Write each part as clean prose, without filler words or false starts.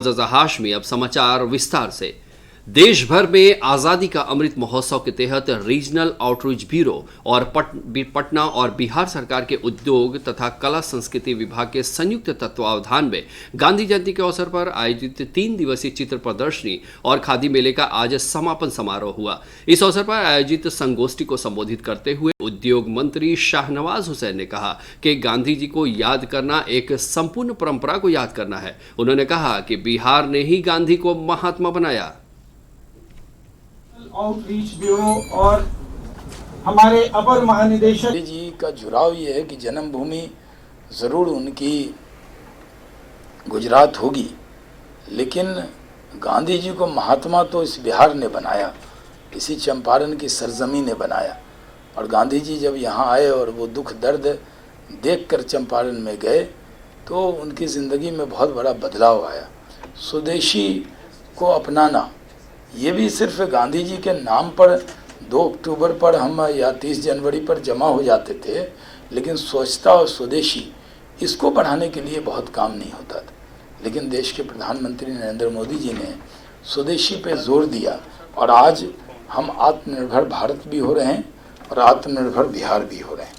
हाशमी। अब समाचार विस्तार से। देश भर में आजादी का अमृत महोत्सव के तहत रीजनल आउटरीच ब्यूरो और पटना और बिहार सरकार के उद्योग तथा कला संस्कृति विभाग के संयुक्त तत्वावधान में गांधी जयंती के अवसर पर आयोजित 3 दिवसीय चित्र प्रदर्शनी और खादी मेले का आज समापन समारोह हुआ। इस अवसर पर आयोजित संगोष्ठी को संबोधित करते हुए उद्योग मंत्री शाहनवाज हुसैन ने कहा कि गांधी जी को याद करना एक संपूर्ण परंपरा को याद करना है। उन्होंने कहा कि बिहार ने ही गांधी को महात्मा बनाया। आउटरीच ब्यूरो और हमारे अपर महानिदेशक जी का जुड़ाव ये है कि जन्मभूमि ज़रूर उनकी गुजरात होगी, लेकिन गांधी जी को महात्मा तो इस बिहार ने बनाया, इसी चंपारण की सरजमी ने बनाया। और गांधी जी जब यहाँ आए और वो दुख दर्द देखकर चंपारण में गए तो उनकी ज़िंदगी में बहुत बड़ा बदलाव आया। स्वदेशी को अपनाना, ये भी सिर्फ गांधी जी के नाम पर 2 अक्टूबर पर हम या 30 जनवरी पर जमा हो जाते थे, लेकिन स्वच्छता और स्वदेशी इसको बढ़ाने के लिए बहुत काम नहीं होता था। लेकिन देश के प्रधानमंत्री नरेंद्र मोदी जी ने स्वदेशी पे जोर दिया और आज हम आत्मनिर्भर भारत भी हो रहे हैं और आत्मनिर्भर बिहार भी हो रहे हैं।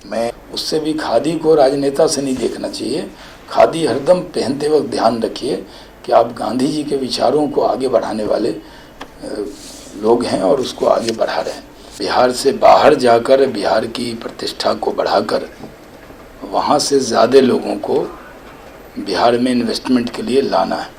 मैं उससे भी खादी को राजनेता से नहीं देखना चाहिए। खादी हरदम पहनते वक्त ध्यान रखिए कि आप गांधी जी के विचारों को आगे बढ़ाने वाले लोग हैं और उसको आगे बढ़ा रहे हैं। बिहार से बाहर जाकर बिहार की प्रतिष्ठा को बढ़ाकर वहाँ से ज़्यादा लोगों को बिहार में इन्वेस्टमेंट के लिए लाना है।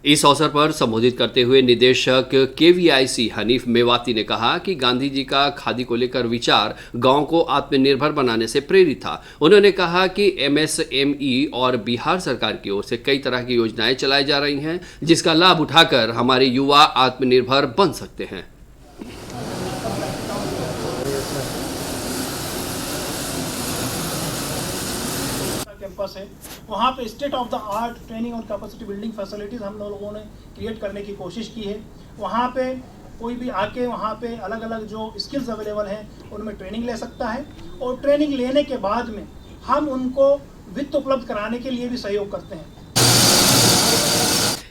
इस अवसर पर संबोधित करते हुए निदेशक केवीआईसी हनीफ मेवाती ने कहा कि गांधी जी का खादी को लेकर विचार गांव को आत्मनिर्भर बनाने से प्रेरित था। उन्होंने कहा कि एमएसएमई और बिहार सरकार की ओर से कई तरह की योजनाएं चलाई जा रही हैं, जिसका लाभ उठाकर हमारे युवा आत्मनिर्भर बन सकते हैं। कैंपस है, वहाँ पे state of the art training और कैपेसिटी बिल्डिंग फैसिलिटीज़ हम लोगों ने क्रिएट करने की कोशिश की है। वहाँ पे कोई भी आके वहाँ पे अलग अलग जो स्किल्स अवेलेबल हैं उनमें ट्रेनिंग ले सकता है और ट्रेनिंग लेने के बाद में हम उनको वित्त उपलब्ध कराने के लिए भी सहयोग करते हैं।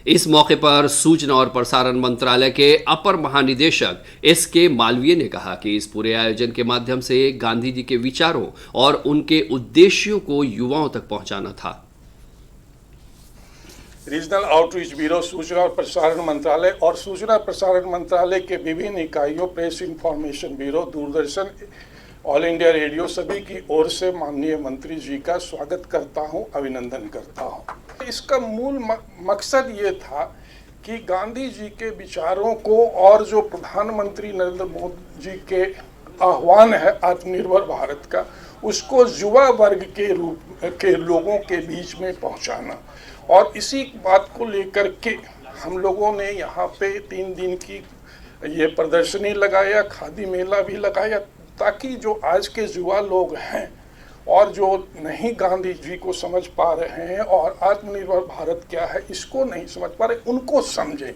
इस मौके पर सूचना और प्रसारण मंत्रालय के अपर महानिदेशक एस.के. मालवीय ने कहा कि इस पूरे आयोजन के माध्यम से गांधी जी के विचारों और उनके उद्देश्यों को युवाओं तक पहुंचाना था। रीजनल आउटरीच ब्यूरो, सूचना और प्रसारण मंत्रालय और सूचना प्रसारण मंत्रालय के विभिन्न इकाइयों, press information bureau, Doordarshan, all India radio, सभी की ओर से माननीय मंत्री जी का स्वागत करता हूं, अभिनंदन करता हूं। इसका मूल मकसद ये था कि गांधी जी के विचारों को और जो प्रधानमंत्री नरेंद्र मोदी जी के आह्वान है आत्मनिर्भर भारत का, उसको युवा वर्ग के रूप के लोगों के बीच में पहुंचाना। और इसी बात को लेकर के हम लोगों ने यहाँ पे 3 दिन की ये प्रदर्शनी लगाया, खादी मेला भी लगाया, ताकि जो आज के युवा लोग हैं और जो नहीं गांधी जी को समझ पा रहे हैं और आत्मनिर्भर भारत क्या है इसको नहीं समझ पा रहे, उनको समझें।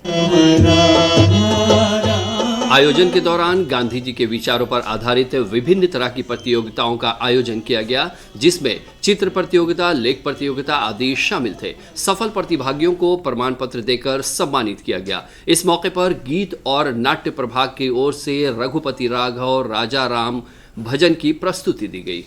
आयोजन के दौरान गांधी जी के विचारों पर आधारित विभिन्न तरह की प्रतियोगिताओं का आयोजन किया गया, जिसमें चित्र प्रतियोगिता, लेख प्रतियोगिता आदि शामिल थे। सफल प्रतिभागियों को प्रमाण पत्र देकर सम्मानित किया गया। इस मौके पर गीत और नाट्य प्रभाग की ओर से रघुपति राघव राजा राम भजन की प्रस्तुति दी गई।